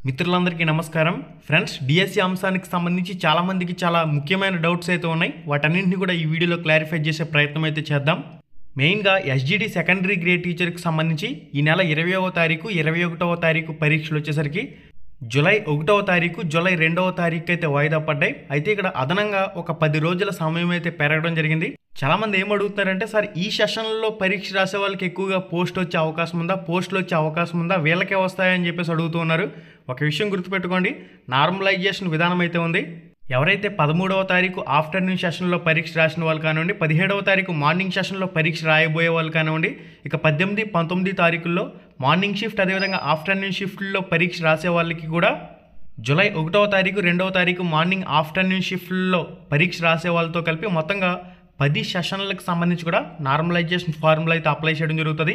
మిత్రులందరికీ నమస్కారం friends. DSC అంశానికి సంబంధించి చాలా మందికి చాలా ముఖ్యమైన డౌట్స్ అయితే ఉన్నాయి. వాటన్నింటినీ కూడా ఈ వీడియోలో క్లారిఫై చేసే ప్రయత్నం అయితే చేద్దాం. మెయిన్గా ఎస్జిడి సెకండరీ గ్రేడ్ టీచర్కి సంబంధించి ఈ నెల 20వ తారీఖు 21వ తారీఖు పరీక్షలు వచ్చేసరికి జూలై 1వ తారీఖు జూలై 2వ తారీఖు అయితే వాయిదా పడ్డాయి. అయితే ఇక్కడ అదనంగా ఒక 10 రోజుల సమయం అయితే పెరగడం జరిగింది. చాలామంది ఏం అడుగుతున్నారంటే, సార్ ఈ సెషన్లో పరీక్ష రాసే వాళ్ళకి ఎక్కువగా పోస్టులు వచ్చే అవకాశం ఉందా, వీళ్ళకే వస్తాయని చెప్పేసి అడుగుతూ ఉన్నారు. ఒక విషయం గుర్తుపెట్టుకోండి, నార్మలైజేషన్ విధానం అయితే ఉంది. ఎవరైతే 13వ తారీఖు ఆఫ్టర్నూన్ సెషన్లో పరీక్ష రాసిన వాళ్ళు కానివ్వండి, 17వ తారీఖు మార్నింగ్ సెషన్లో పరీక్ష రాయబోయే వాళ్ళు కానివ్వండి, ఇక 18, 19 తారీఖుల్లో మార్నింగ్ షిఫ్ట్ అదేవిధంగా ఆఫ్టర్నూన్ షిఫ్ట్లో పరీక్ష రాసే వాళ్ళకి కూడా జూలై 1వ తారీఖు 2వ తారీఖు మార్నింగ్ ఆఫ్టర్నూన్ షిఫ్ట్లో పరీక్ష రాసే వాళ్ళతో కలిపి మొత్తంగా 10 సెషన్లకు సంబంధించి కూడా నార్మలైజేషన్ ఫార్ములా అయితే అప్లై చేయడం జరుగుతుంది.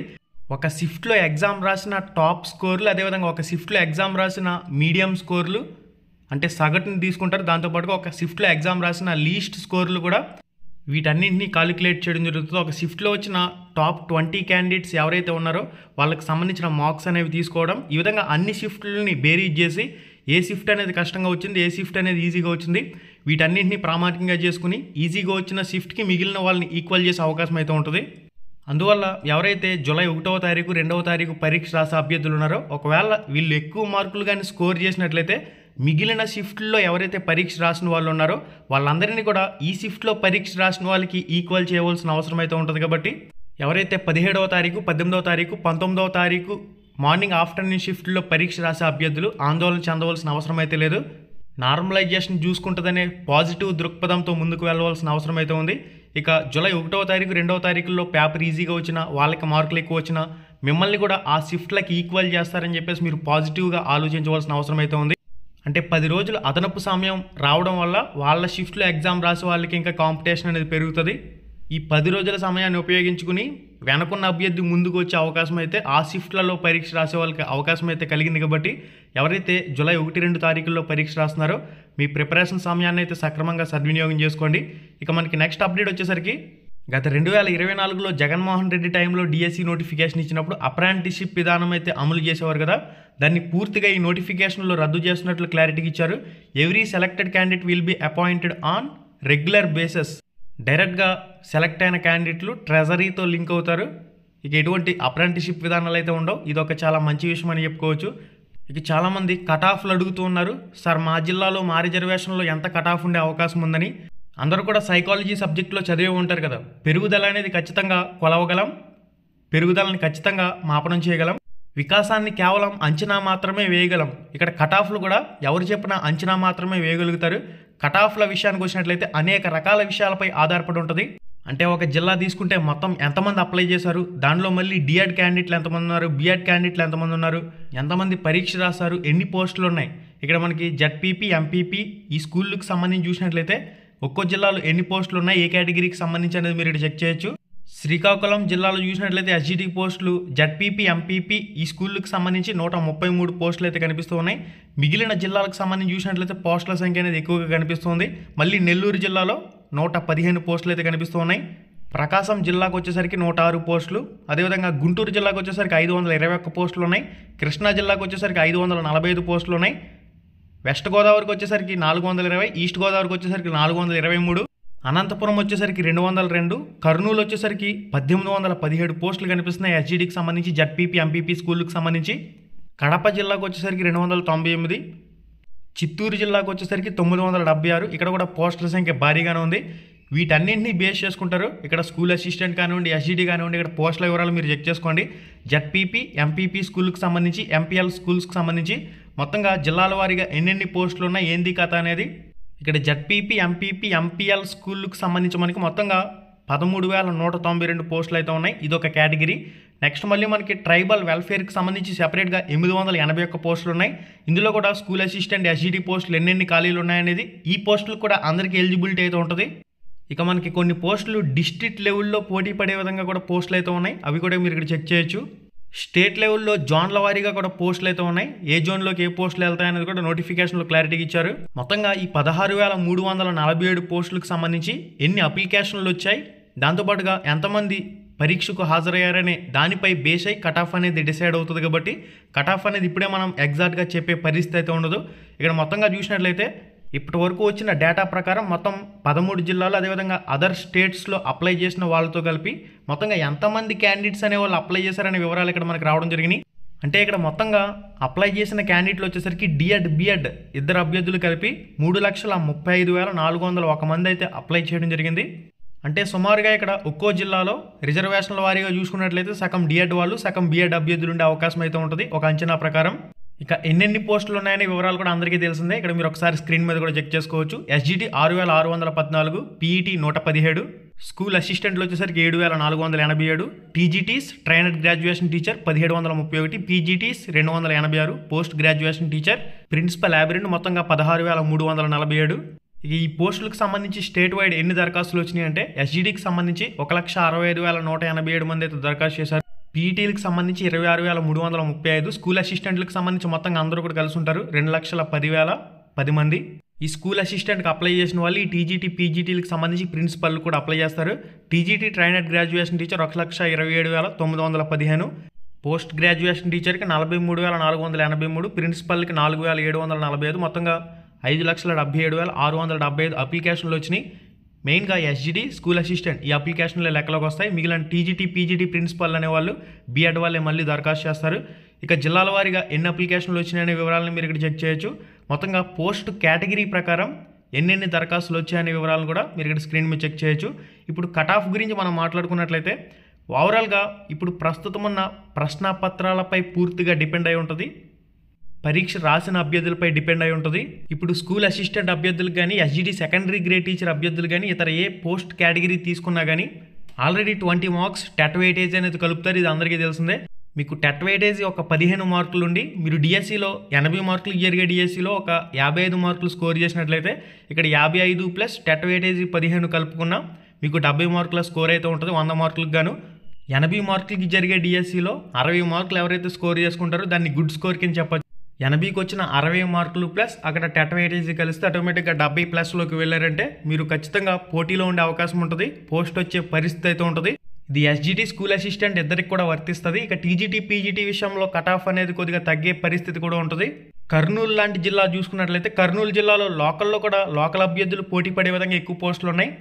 ఒక షిఫ్ట్లో ఎగ్జామ్ రాసిన టాప్ స్కోర్లు, అదేవిధంగా ఒక షిఫ్ట్లో ఎగ్జామ్ రాసిన మీడియం స్కోర్లు అంటే సగటుని తీసుకుంటారు. దాంతోపాటుగా ఒక షిఫ్ట్లో ఎగ్జామ్ రాసిన లీస్ట్ స్కోర్లు కూడా వీటన్నింటినీ కాలిక్యులేట్ చేయడం జరుగుతుంది. ఒక షిఫ్ట్లో వచ్చిన టాప్ 20 క్యాండిడేట్స్ ఎవరైతే ఉన్నారో వాళ్ళకి సంబంధించిన మార్క్స్ అనేవి తీసుకోవడం, ఈ విధంగా అన్ని షిఫ్ట్లని బేరీజ్ చేసి ఏ షిఫ్ట్ అనేది కష్టంగా వచ్చింది, ఏ షిఫ్ట్ అనేది ఈజీగా వచ్చింది, వీటన్నింటినీ ప్రామాణికంగా చేసుకుని ఈజీగా వచ్చిన షిఫ్ట్కి మిగిలిన వాళ్ళని ఈక్వల్ చేసే అవకాశం అయితే ఉంటుంది. అందువల్ల ఎవరైతే జూలై 1వ తారీఖు 2వ తారీఖు పరీక్ష రాసే అభ్యర్థులు ఉన్నారో ఒకవేళ వీళ్ళు ఎక్కువ మార్కులు కానీ స్కోర్ చేసినట్లయితే మిగిలిన షిఫ్ట్లో ఎవరైతే పరీక్ష రాసిన వాళ్ళు ఉన్నారో వాళ్ళందరినీ కూడా ఈ షిఫ్ట్లో పరీక్ష రాసిన వాళ్ళకి ఈక్వల్ చేయవలసిన అవసరం అయితే ఉంటుంది. కాబట్టి ఎవరైతే 17వ తారీఖు 18వ తారీఖు 19వ తారీఖు మార్నింగ్ ఆఫ్టర్నూన్ షిఫ్ట్లో పరీక్ష రాసే అభ్యర్థులు ఆందోళన చెందవలసిన అవసరం అయితే లేదు. నార్మలైజేషన్ చూసుకుంటుందనే పాజిటివ్ దృక్పథంతో ముందుకు వెళ్ళవలసిన అవసరం అయితే ఉంది. ఇక జూలై 1వ తారీఖు 2వ తారీఖుల్లో పేపర్ ఈజీగా వచ్చినా, వాళ్ళకి మార్కులు ఎక్కువ వచ్చినా మిమ్మల్ని కూడా ఆ షిఫ్ట్లకి ఈక్వల్ చేస్తారని చెప్పేసి మీరు పాజిటివ్గా ఆలోచించవలసిన అవసరం అయితే ఉంది. అంటే 10 రోజులు అదనపు సమయం రావడం వల్ల వాళ్ళ షిఫ్ట్లో ఎగ్జామ్ రాసే వాళ్ళకి ఇంకా కాంపిటీషన్ అనేది పెరుగుతుంది. ఈ 10 రోజుల సమయాన్ని ఉపయోగించుకుని వెనకున్న అభ్యర్థి ముందుకు వచ్చే అవకాశం అయితే ఆ షిఫ్ట్లలో పరీక్ష రాసే వాళ్ళకి అవకాశం అయితే కలిగింది. కాబట్టి ఎవరైతే జూలై 1, 2 తారీఖుల్లో పరీక్ష రాస్తున్నారో మీ ప్రిపరేషన్ సమయాన్ని అయితే సక్రమంగా సద్వినియోగం చేసుకోండి. ఇక మనకి నెక్స్ట్ అప్డేట్ వచ్చేసరికి గత 2024లో జగన్మోహన్ రెడ్డి టైంలో డిఎస్సి నోటిఫికేషన్ ఇచ్చినప్పుడు అప్రెంటిస్షిప్ విధానం అయితే అమలు చేసేవారు కదా, దాన్ని పూర్తిగా ఈ నోటిఫికేషన్లో రద్దు చేస్తున్నట్లు క్లారిటీ ఇచ్చారు. Every selected candidate will be appointed on regular basis. డైరెక్ట్గా సెలెక్ట్ అయిన క్యాండిడేట్లు ట్రెజరీతో లింక్ అవుతారు. ఇక ఎటువంటి అప్రెంటిస్షిప్ విధానాలు అయితే ఉండవు. ఇది ఒక చాలా మంచి విషయం అని చెప్పుకోవచ్చు. ఇక చాలామంది కట్ ఆఫ్లు అడుగుతూ ఉన్నారు, సార్ మా జిల్లాలో మా రిజర్వేషన్లో ఎంత కట్ ఆఫ్ ఉండే అవకాశం ఉందని. అందరూ కూడా సైకాలజీ సబ్జెక్ట్లో చదివి ఉంటారు కదా, పెరుగుదల అనేది ఖచ్చితంగా కొలవగలం, పెరుగుదలని ఖచ్చితంగా మాపనం చేయగలం, వికాసాన్ని కేవలం అంచనా మాత్రమే వేయగలం. ఇక్కడ కట్ ఆఫ్లు కూడా ఎవరు చెప్పినా అంచనా మాత్రమే వేయగలుగుతారు. కట్ ఆఫ్ల విషయానికి వచ్చినట్లయితే అనేక రకాల విషయాలపై ఆధారపడి ఉంటుంది. అంటే ఒక జిల్లా తీసుకుంటే మొత్తం ఎంతమంది అప్లై చేశారు, దానిలో మళ్ళీ డిఎడ్ క్యాండిడేట్లు ఎంతమంది ఉన్నారు, బిఎడ్ క్యాండిడేట్లు ఎంతమంది ఉన్నారు, ఎంతమంది పరీక్ష రాశారు, ఎన్ని పోస్టులు ఉన్నాయి. ఇక్కడ మనకి జెడ్పీపీ, ఎంపీపీ ఈ స్కూళ్ళకి సంబంధించి చూసినట్లయితే ఒక్కో జిల్లాలో ఎన్ని పోస్టులు ఉన్నాయి, ఏ కేటగిరీకి సంబంధించి అనేది మీరు ఇక్కడ చెక్ చేయొచ్చు. శ్రీకాకుళం జిల్లాలో చూసినట్లయితే ఎస్జిటి పోస్టులు, జెడ్పీపీ, ఎంపీపీ ఈ స్కూళ్ళకి సంబంధించి 133 పోస్టులు అయితే కనిపిస్తూ ఉన్నాయి. మిగిలిన జిల్లాలకు సంబంధించి చూసినట్లయితే పోస్టుల సంఖ్య అనేది ఎక్కువగా కనిపిస్తుంది. మళ్ళీ నెల్లూరు జిల్లాలో 115 పోస్టులు అయితే కనిపిస్తూ ఉన్నాయి. ప్రకాశం జిల్లాకు వచ్చేసరికి 106 పోస్టులు, అదేవిధంగా గుంటూరు జిల్లాకు వచ్చేసరికి 521 పోస్టులు ఉన్నాయి. కృష్ణా జిల్లాకు వచ్చేసరికి 545 పోస్టులు ఉన్నాయి. వెస్ట్ గోదావరికి వచ్చేసరికి 420, ఈస్ట్ గోదావరికి వచ్చేసరికి 423, అనంతపురం వచ్చేసరికి 202, కర్నూలు వచ్చేసరికి 1817 పోస్టులు కనిపిస్తున్నాయి ఎస్జిడికి సంబంధించి, జెడ్పీపీ, ఎంపీపీ స్కూళ్ళకి సంబంధించి. కడప జిల్లాకు వచ్చేసరికి 298, చిత్తూరు జిల్లాకు వచ్చేసరికి 976. ఇక్కడ కూడా పోస్టుల సంఖ్య భారీగానే ఉంది. వీటన్నింటినీ బేస్ చేసుకుంటారు. ఇక్కడ స్కూల్ అసిస్టెంట్ కానివ్వండి, ఎస్జిడి కానివ్వండి, ఇక్కడ పోస్టుల వివరాలు మీరు చెక్ చేసుకోండి. జెడ్పీపీ, ఎంపీపీ స్కూల్కి సంబంధించి, ఎంపీఎల్ స్కూల్స్కి సంబంధించి మొత్తంగా జిల్లాల వారీగా ఎన్నెన్ని పోస్టులు ఉన్నాయి, ఏంది కథ అనేది. ఇక్కడ జెడ్పీపీ, ఎంపీపీ, ఎంపీఎల్ స్కూళ్ళకి సంబంధించి మనకి మొత్తంగా 13,192 పోస్టులు అయితే ఉన్నాయి. ఇదొక కేటగిరీ. నెక్స్ట్ మళ్ళీ మనకి ట్రైబల్ వెల్ఫేర్కి సంబంధించి సెపరేట్గా 881 పోస్టులు ఉన్నాయి. ఇందులో కూడా స్కూల్ అసిస్టెంట్, ఎస్జిడి పోస్టులు ఎన్నెన్ని ఖాళీలు ఉన్నాయనేది, ఈ పోస్టులు కూడా అందరికీ ఎలిజిబిలిటీ అయితే ఉంటుంది. ఇక మనకి కొన్ని పోస్టులు డిస్ట్రిక్ట్ లెవెల్లో పోటీ పడే విధంగా కూడా పోస్టులు అయితే ఉన్నాయి. అవి కూడా మీరు ఇక్కడ చెక్ చేయొచ్చు. స్టేట్ లెవెల్లో జోన్ల వారీగా కూడా పోస్టులు అయితే ఉన్నాయి. ఏ జోన్లోకి ఏ పోస్టులు వెళ్తాయనేది కూడా నోటిఫికేషన్లో క్లారిటీగా ఇచ్చారు. మొత్తంగా ఈ 16,347 పోస్టులకు సంబంధించి ఎన్ని అప్లికేషన్లు వచ్చాయి, దాంతోపాటుగా ఎంతమంది పరీక్షకు హాజరయ్యారనే దానిపై బేస్ అయి కట్ ఆఫ్ అనేది డిసైడ్ అవుతుంది. కాబట్టి కట్ ఆఫ్ అనేది ఇప్పుడే మనం ఎగ్జాక్ట్గా చెప్పే పరిస్థితి అయితే ఉండదు. ఇక్కడ మొత్తంగా చూసినట్లయితే ఇప్పటి వరకు వచ్చిన డేటా ప్రకారం మొత్తం 13 జిల్లాలు అదేవిధంగా అదర్ స్టేట్స్లో అప్లై చేసిన వాళ్ళతో కలిపి మొత్తంగా ఎంతమంది క్యాండిడేట్స్ అనే వాళ్ళు అప్లై చేశారనే వివరాలు ఇక్కడ మనకు రావడం జరిగినాయి. అంటే ఇక్కడ మొత్తంగా అప్లై చేసిన క్యాండిడేట్లు వచ్చేసరికి డిఎడ్ బిఎడ్ ఇద్దరు అభ్యర్థులు కలిపి 3,35,401 మంది అయితే అప్లై చేయడం జరిగింది. అంటే సుమారుగా ఇక్కడ ఒక్కో జిల్లాలో రిజర్వేషన్ల వారీగా చూసుకున్నట్లయితే సగం డిఎడ్ వాళ్ళు సగం బిఎడ్ అభ్యర్థులు ఉండే అవకాశం అయితే ఉంటుంది ఒక అంచనా ప్రకారం. ఇక ఎన్నెన్ని పోస్టులు ఉన్నాయనే వివరాలు కూడా అందరికీ తెలిసిందే. ఇక్కడ మీరు ఒకసారి స్క్రీన్ మీద కూడా చెక్ చేసుకోవచ్చు. ఎస్జిటి 6,614, పీఈటీ 117, స్కూల్ అసిస్టెంట్లు వచ్చేసరికి 7,487, TGTs trainer graduation teacher 1,731, PGTs 286, post graduation teacher principal లాబరెంట్ మొత్తంగా 16,347. ఈ పోస్టులకు సంబంధించి స్టేట్ వైడ్ ఎన్ని దరఖాస్తులు వచ్చినాయి అంటే ఎస్జిడికి సంబంధించి 1,65,187 మంది అయితే దరఖాస్తు చేశారు. పీఈటీలకు సంబంధించి 26,335, స్కూల్ అసిస్టెంట్లకు సంబంధించి మొత్తంగా అందరూ కూడా కలిసి ఉంటారు 2,10,10 మంది. ఈ స్కూల్ అసిస్టెంట్కి అప్లై చేసిన వాళ్ళు ఈ టీజీటీ పీజీటీలకు సంబంధించి ప్రిన్సిపల్ కూడా అప్లై చేస్తారు. TGT trainer graduation teacher 1,27,915, post graduation టీచర్కి 43,483, ప్రిన్సిపల్కి 4,745, మొత్తంగా 5,77,675 అప్లికేషన్లు వచ్చినాయి. మెయిన్గా ఎస్జిడి స్కూల్ అసిస్టెంట్ ఈ అప్లికేషన్లో లెక్కలోకి వస్తాయి. మిగిలిన టీజీటీ పీజీటీ ప్రిన్సిపల్ అనేవాళ్ళు బిఎడ్ వాళ్ళే మళ్ళీ దరఖాస్తు చేస్తారు. ఇక జిల్లాల వారీగా ఎన్ని అప్లికేషన్లు వచ్చినాయనే వివరాలను మీరు ఇక్కడ చెక్ చేయొచ్చు. మొత్తంగా పోస్ట్ కేటగిరీ ప్రకారం ఎన్నెన్ని దరఖాస్తులు వచ్చాయనే వివరాలను కూడా మీరు ఇక్కడ స్క్రీన్ మీద చెక్ చేయొచ్చు. ఇప్పుడు కట్ ఆఫ్ గురించి మనం మాట్లాడుకున్నట్లయితే ఓవరాల్గా ఇప్పుడు ప్రస్తుతం ఉన్న ప్రశ్నాపత్రాలపై పూర్తిగా డిపెండ్ అయి ఉంటుంది. పరీక్ష రాసిన అభ్యర్థులపై డిపెండ్ అయి ఉంటుంది. ఇప్పుడు స్కూల్ అసిస్టెంట్ అభ్యర్థులకు కానీ ఎస్జిడి సెకండరీ గ్రేడ్ టీచర్ అభ్యర్థులు కానీ ఇతర ఏ పోస్ట్ కేటగిరీ తీసుకున్నా కానీ ఆల్రెడీ 20 మార్క్స్ టెట్ వెయిటేజ్ అనేది కలుపుతారు. ఇది అందరికీ తెలిసిందే. మీకు టెట్ వెయిటేజ్ ఒక 15 మార్కులు ఉండి మీరు డిఎస్సిలో 80 మార్కులు ఇయర్గా డిఎస్సిలో ఒక 55 మార్కులు స్కోర్ చేసినట్లయితే ఇక్కడ 55 ప్లస్ టెట్ వెయిటేజ్ 15 కలుపుకున్నా మీకు 70 మార్కుల స్కోర్ అయితే ఉంటుంది. 100 మార్కులకు గాను 80 మార్కులకి జరిగే డిఎస్సిలో 60 మార్కులు ఎవరైతే స్కోర్ చేసుకుంటారో దాన్ని గుడ్ స్కోర్ కింద చెప్పచ్చు. 80కి వచ్చిన 60 మార్కులు ప్లస్ అక్కడ టెట్ వెయిటేజ్ కలిస్తే ఆటోమేటిక్గా 70 ప్లస్లోకి వెళ్ళారంటే మీరు ఖచ్చితంగా పోటీలో ఉండే అవకాశం ఉంటుంది. పోస్ట్ వచ్చే పరిస్థితి అయితే ఉంటుంది. ఇది ఎస్జిటి స్కూల్ అసిస్టెంట్ ఇద్దరికి కూడా వర్తిస్తుంది. ఇక టీజీటీ పీజీటీ విషయంలో కట్ ఆఫ్ అనేది కొద్దిగా తగ్గే పరిస్థితి కూడా ఉంటుంది. కర్నూలు లాంటి జిల్లా చూసుకున్నట్లయితే కర్నూలు జిల్లాలో లోకల్లో కూడా లోకల్ అభ్యర్థులు పోటీ పడే విధంగా ఎక్కువ పోస్టులు ఉన్నాయి.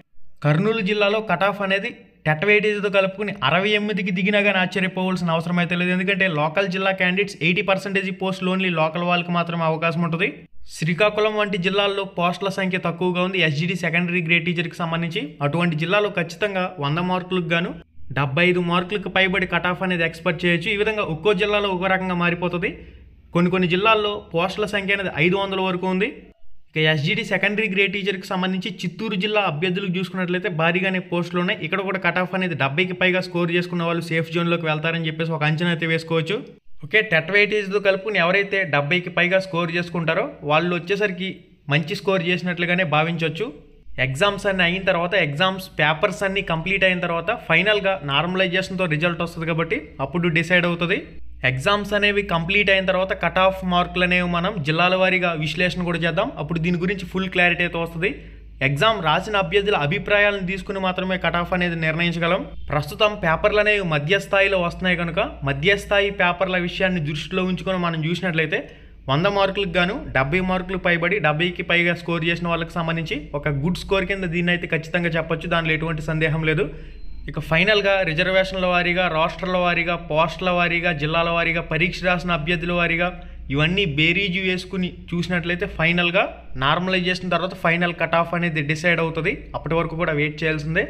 కర్నూలు జిల్లాలో కట్ ఆఫ్ అనేది టెట్ వెయిటేజ్తో కలుపుకుని 68కి దిగినా కానీ ఆశ్చర్యపోవాల్సిన అవసరం అయితే లేదు. ఎందుకంటే లోకల్ జిల్లా క్యాండిడేట్స్ 80% పోస్టులు ఓన్లీ లోకల్ వాళ్ళకి మాత్రమే అవకాశం ఉంటుంది. శ్రీకాకుళం వంటి జిల్లాల్లో పోస్టుల సంఖ్య తక్కువగా ఉంది ఎస్జిడి సెకండరీ గ్రేడ్ టీచర్కి సంబంధించి. అటువంటి జిల్లాలో ఖచ్చితంగా 100 మార్కులకు గాను 75 మార్కులకు పైబడి కట్ ఆఫ్ అనేది ఎక్స్పెక్ట్ చేయొచ్చు. ఈ విధంగా ఒక్కో జిల్లాలో ఒక్కో రకంగా మారిపోతుంది. కొన్ని జిల్లాల్లో పోస్టుల సంఖ్య అనేది 500 వరకు ఉంది. ఇక ఎస్జిడి సెకండరీ గ్రేడ్ టీచర్కి సంబంధించి చిత్తూరు జిల్లా అభ్యర్థులకు చూసుకున్నట్లయితే భారీగానే పోస్టులు ఉన్నాయి. ఇక్కడ కూడా కట్ ఆఫ్ అనేది 70కి పైగా స్కోర్ చేసుకున్న వాళ్ళు సేఫ్ జోన్లోకి వెళ్తారని చెప్పేసి ఒక అంచనా అయితే వేసుకోవచ్చు. ఓకే, టెట్ వెయిటేజ్తో కలుపుకుని ఎవరైతే 70కి పైగా స్కోర్ చేసుకుంటారో వాళ్ళు వచ్చేసరికి మంచి స్కోర్ చేసినట్లుగానే భావించవచ్చు. ఎగ్జామ్స్ అన్నీ అయిన తర్వాత ఎగ్జామ్స్ పేపర్స్ అన్నీ కంప్లీట్ అయిన తర్వాత ఫైనల్గా నార్మలైజేషన్తో రిజల్ట్ వస్తుంది కాబట్టి అప్పుడు డిసైడ్ అవుతుంది. ఎగ్జామ్స్ అనేవి కంప్లీట్ అయిన తర్వాత కట్ ఆఫ్ మార్కులు అనేవి మనం జిల్లాల వారీగా విశ్లేషణ కూడా చేద్దాం. అప్పుడు దీని గురించి ఫుల్ క్లారిటీ అయితే వస్తుంది. ఎగ్జామ్ రాసిన అభ్యర్థుల అభిప్రాయాలను తీసుకుని మాత్రమే కట్ ఆఫ్ అనేది నిర్ణయించగలం. ప్రస్తుతం పేపర్లు అనేవి మధ్యస్థాయిలో వస్తున్నాయి కనుక మధ్యస్థాయి పేపర్ల విషయాన్ని దృష్టిలో ఉంచుకొని మనం చూసినట్లయితే 100 మార్కులకు గాను 70 మార్కులు పైబడి 70కి పైగా స్కోర్ చేసిన వాళ్ళకి సంబంధించి ఒక గుడ్ స్కోర్ కింద దీన్ని అయితే ఖచ్చితంగా చెప్పొచ్చు. దానిలో ఎటువంటి సందేహం లేదు. ఇక ఫైనల్గా రిజర్వేషన్ల వారీగా, రాష్ట్రాల వారీగా, పోస్టుల వారీగా, జిల్లాల వారీగా, పరీక్ష రాసిన అభ్యర్థుల వారీగా ఇవన్నీ బేరీజు వేసుకుని చూసినట్లయితే ఫైనల్గా నార్మలైజేషన్ తర్వాత ఫైనల్ కట్ ఆఫ్ అనేది డిసైడ్ అవుతుంది. అప్పటి వరకు కూడా వెయిట్ చేయాల్సిందే.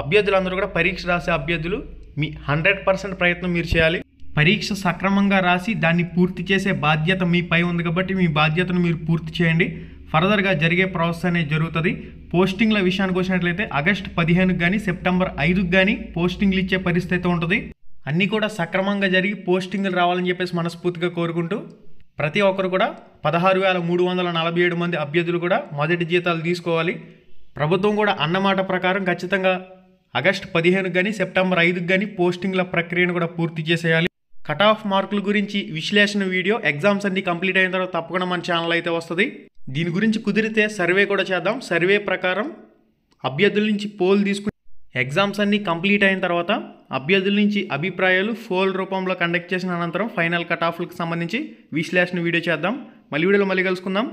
అభ్యర్థులందరూ కూడా పరీక్ష రాసే అభ్యర్థులు మీ 100% ప్రయత్నం మీరు చేయాలి. పరీక్ష సక్రమంగా రాసి దాన్ని పూర్తి చేసే బాధ్యత మీపై ఉంది కాబట్టి మీ బాధ్యతను మీరు పూర్తి చేయండి. ఫర్దర్గా జరిగే ప్రాసెస్ అనేది జరుగుతుంది. పోస్టింగ్ల విషయానికి వచ్చినట్లయితే ఆగస్టు 15కి కానీ సెప్టెంబర్ 5కి కానీ పోస్టింగ్లు ఇచ్చే పరిస్థితి ఉంటుంది. అన్నీ కూడా సక్రమంగా జరిగి పోస్టింగ్లు రావాలని చెప్పేసి మనస్ఫూర్తిగా కోరుకుంటూ ప్రతి ఒక్కరు కూడా 16,347 మంది అభ్యర్థులు కూడా మొదటి జీతాలు తీసుకోవాలి. ప్రభుత్వం కూడా అన్నమాట ప్రకారం ఖచ్చితంగా ఆగస్టు 15కి కానీ సెప్టెంబర్ 5కి కానీ పోస్టింగ్ల ప్రక్రియను కూడా పూర్తి చేసేయాలి. కట్ ఆఫ్ మార్కుల గురించి విశ్లేషణ వీడియో ఎగ్జామ్స్ అన్ని కంప్లీట్ అయిన తర్వాత తప్పకుండా మన ఛానల్ అయితే వస్తుంది. దీని గురించి కుదిరితే సర్వే కూడా చేద్దాం. సర్వే ప్రకారం అభ్యర్థుల నుంచి పోల్ తీసుకుని ఎగ్జామ్స్ అన్నీ కంప్లీట్ అయిన తర్వాత అభ్యర్థుల నుంచి అభిప్రాయాలు పోల్ రూపంలో కండక్ట్ చేసిన అనంతరం ఫైనల్ కట్ ఆఫ్లకు సంబంధించి విశ్లేషణ వీడియో చేద్దాం. మళ్ళీ వీడియోలో మళ్ళీ కలుసుకుందాం.